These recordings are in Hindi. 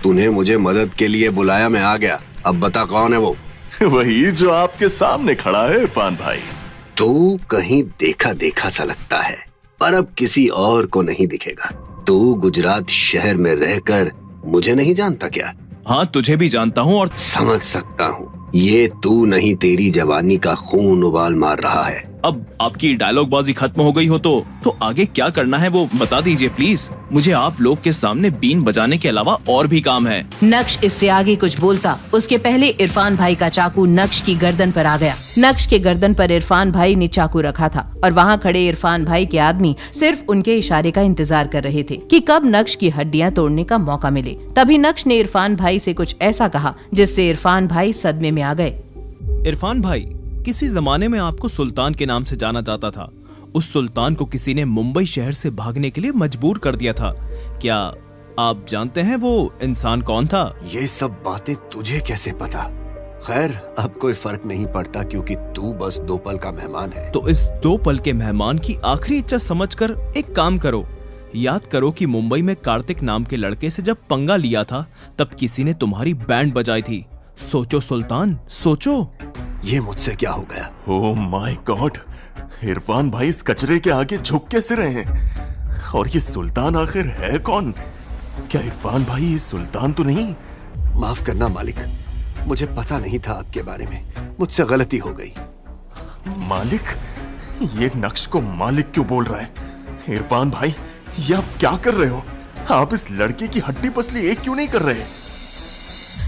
तूने मुझे मदद के लिए बुलाया, मैं आ गया। अब बता कौन है वो? वही जो आपके सामने खड़ा है इरफान भाई। तू कहीं देखा देखा सा लगता है, पर अब किसी और को नहीं दिखेगा। तू गुजरात शहर में रहकर मुझे नहीं जानता क्या? हाँ, तुझे भी जानता हूँ और समझ सकता हूँ। ये तू नहीं, तेरी जवानी का खून उबाल मार रहा है। अब आपकी डायलॉग बाजी खत्म हो गई हो तो आगे क्या करना है वो बता दीजिए प्लीज। मुझे आप लोग के सामने बीन बजाने के अलावा और भी काम है। नक्श इससे आगे कुछ बोलता उसके पहले इरफान भाई का चाकू नक्श की गर्दन पर आ गया। नक्श के गर्दन पर इरफान भाई ने चाकू रखा था और वहाँ खड़े इरफान भाई के आदमी सिर्फ उनके इशारे का इंतजार कर रहे थे कि कब नक्श की हड्डियां तोड़ने का मौका मिले। तभी नक्श ने इरफान भाई से कुछ ऐसा कहा जिससे इरफान भाई सदमे में आ गए। इरफान भाई, किसी जमाने में आपको सुल्तान के नाम से जाना जाता था। उस सुल्तान को किसी ने मुंबई शहर से भागने के लिए मजबूर कर दिया था। क्या आप जानते हैं वो इंसान कौन था? ये सब बातें तुझे कैसे पता? खैर, अब कोई फर्क नहीं पड़ता क्योंकि तू बस 2 पल का मेहमान है। तो इस 2 पल के मेहमान की आखिरी इच्छा समझकर एक काम करो। याद करो कि मुंबई में कार्तिक नाम के लड़के से जब पंगा लिया था तब किसी ने तुम्हारी बैंड बजाई थी। सोचो सुल्तान, सोचो। ये मुझसे क्या हो गया? ओह माय गॉड, इरफान भाई इस कचरे के आगे झुक कैसे रहे हैं? और ये सुल्तान आखिर है कौन? क्या इरफान भाई ये सुल्तान तो नहीं? माफ करना मालिक, मुझे पता नहीं था आपके बारे में। मुझसे गलती हो गई। मालिक? ये नक्श को मालिक क्यों बोल रहा है? इरफान भाई, ये आप क्या कर रहे हो? आप इस लड़के की हड्डी पसली एक क्यों नहीं कर रहे?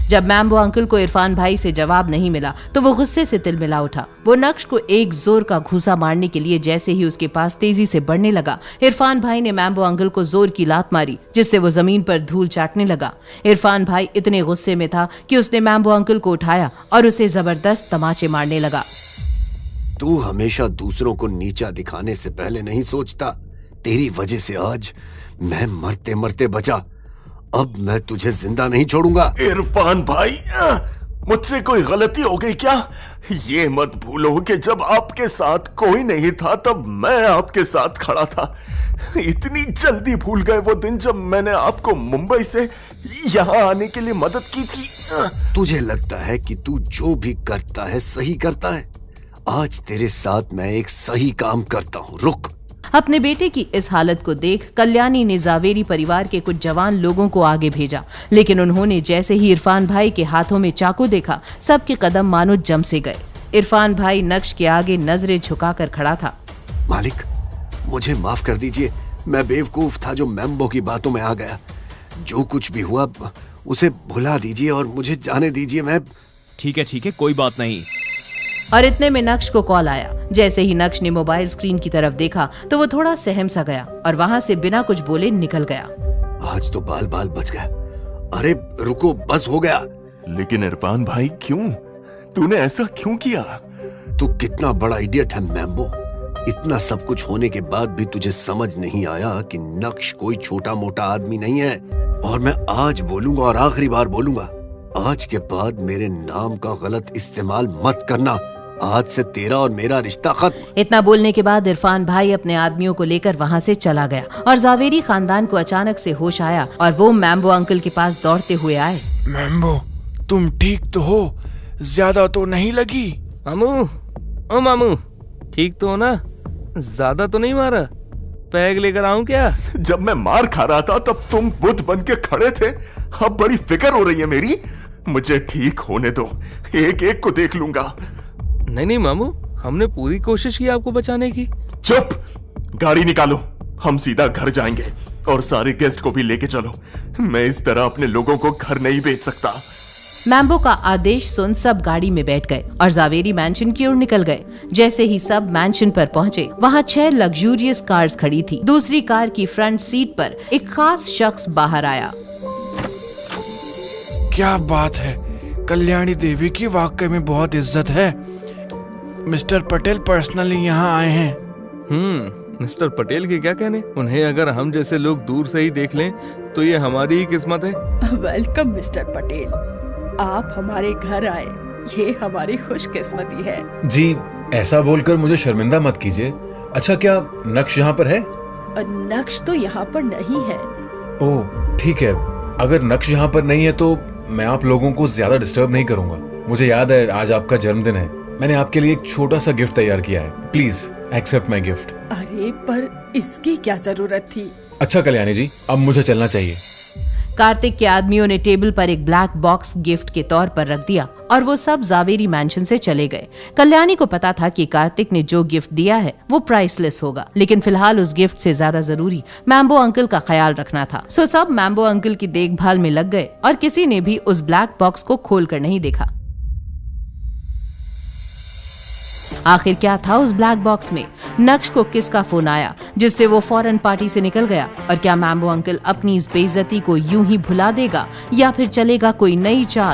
जब मैम्बो अंकल को इरफान भाई से जवाब नहीं मिला तो वो गुस्से से तिलमिला उठा। वो नक्श को एक जोर का घूसा मारने के लिए जैसे ही उसके पास तेजी से बढ़ने लगा, इरफान भाई ने मैम्बो अंकल को जोर की लात मारी जिससे वो जमीन पर धूल चाटने लगा। इरफान भाई इतने गुस्से में था कि उसने मैम्बो अंकल को उठाया और उसे जबरदस्त तमाचे मारने लगा। तू हमेशा दूसरों को नीचा दिखाने से पहले नहीं सोचता। तेरी वजह से आज मैं मरते मरते बचा। अब मैं तुझे जिंदा नहीं छोड़ूंगा। इरफान भाई, मुझसे कोई गलती हो गई क्या? ये मत भूलो कि जब आपके साथ कोई नहीं था तब मैं आपके साथ खड़ा था। इतनी जल्दी भूल गए वो दिन जब मैंने आपको मुंबई से यहाँ आने के लिए मदद की थी? तुझे लगता है कि तू जो भी करता है सही करता है। आज तेरे साथ मैं एक सही काम करता हूँ, रुक। अपने बेटे की इस हालत को देख कल्याणी ने जावेरी परिवार के कुछ जवान लोगों को आगे भेजा, लेकिन उन्होंने जैसे ही इरफान भाई के हाथों में चाकू देखा, सबके कदम मानो जम से गए। इरफान भाई नक्श के आगे नजरें झुकाकर खड़ा था। मालिक, मुझे माफ कर दीजिए। मैं बेवकूफ था जो मैम्बो की बातों में आ गया। जो कुछ भी हुआ उसे भुला दीजिए और मुझे जाने दीजिए। मैं ठीक है, कोई बात नहीं। और इतने में नक्श को कॉल आया। जैसे ही नक्श ने मोबाइल स्क्रीन की तरफ देखा तो वो थोड़ा सहम सा गया और वहाँ से बिना कुछ बोले निकल गया। आज तो बाल बाल बच गया। अरे रुको, बस हो गया। लेकिन इरफान भाई, क्यों? तूने ऐसा क्यों किया? तू कितना बड़ा इडियट है मैम्बो। इतना सब कुछ होने के बाद भी तुझे समझ नहीं आया कि नक्श कोई छोटा मोटा आदमी नहीं है। और मैं आज बोलूंगा और आखिरी बार बोलूंगा, आज के बाद मेरे नाम का गलत इस्तेमाल मत करना। आज से तेरा और मेरा रिश्ता खत्म। इतना बोलने के बाद इरफान भाई अपने आदमियों को लेकर वहाँ से चला गया और जावेरी खानदान को अचानक से होश आया और वो मैम्बो अंकल के पास दौड़ते हुए आए। मैम्बो, तुम ठीक तो हो? ज्यादा तो नहीं लगी? मामू, ओ मामू, ठीक तो हो ना? ज्यादा तो नहीं मारा? पैग लेकर आऊं क्या? जब मैं मार खा रहा था तब तुम बुद्ध बन के खड़े थे। अब बड़ी फिक्र हो रही है मेरी। मुझे ठीक होने दो, एक एक को देख लूंगा। नहीं मामू, हमने पूरी कोशिश की आपको बचाने की। चुप! गाड़ी निकालो, हम सीधा घर जाएंगे और सारे गेस्ट को भी लेके चलो। मैं इस तरह अपने लोगों को घर नहीं भेज सकता। मैम्बो का आदेश सुन सब गाड़ी में बैठ गए और जावेरी मैंशन की ओर निकल गए। जैसे ही सब मैंशन पर पहुंचे, वहां 6 लग्जूरियस कार्स खड़ी थी। दूसरी कार की फ्रंट सीट पर एक खास शख्स बाहर आया। क्या बात है, कल्याणी देवी की वाकई में बहुत इज्जत है। मिस्टर पटेल पर्सनली यहाँ आए हैं। मिस्टर पटेल के क्या कहने? उन्हें अगर हम जैसे लोग दूर से ही देख लें तो ये हमारी ही किस्मत है। वेलकम मिस्टर पटेल, आप हमारे घर आए, ये हमारी खुशकिस्मती है। जी, ऐसा बोलकर मुझे शर्मिंदा मत कीजिए। अच्छा, क्या नक्श यहाँ पर है? नक्श तो यहाँ पर नहीं है। ओह ठीक है, अगर नक्श यहाँ पर नहीं है तो मैं आप लोगों को ज्यादा डिस्टर्ब नहीं करूंगा। मुझे याद है आज आपका जन्मदिन है। मैंने आपके लिए एक छोटा सा गिफ्ट तैयार किया है। Please accept my gift. अरे पर इसकी क्या जरूरत थी? अच्छा कल्याणी जी, अब मुझे चलना चाहिए। कार्तिक के आदमियों ने टेबल पर एक ब्लैक बॉक्स गिफ्ट के तौर पर रख दिया और वो सब जावेरी मैंशन से चले गए। कल्याणी को पता था कि कार्तिक ने जो गिफ्ट दिया है वो प्राइसलेस होगा, लेकिन फिलहाल उस गिफ्ट से ज्यादा जरूरी मैम्बो अंकल का ख्याल रखना था। सो सब मैम्बो अंकल की देखभाल में लग गए और किसी ने भी उस ब्लैक बॉक्स को खोलकर नहीं देखा। आखिर क्या था उस ब्लैक बॉक्स में? नक्श को किसका फोन आया जिससे वो फौरन पार्टी से निकल गया? और क्या मैम्बो अंकल अपनी इस बेइज्जती को यूं ही भुला देगा या फिर चलेगा कोई नई चाल?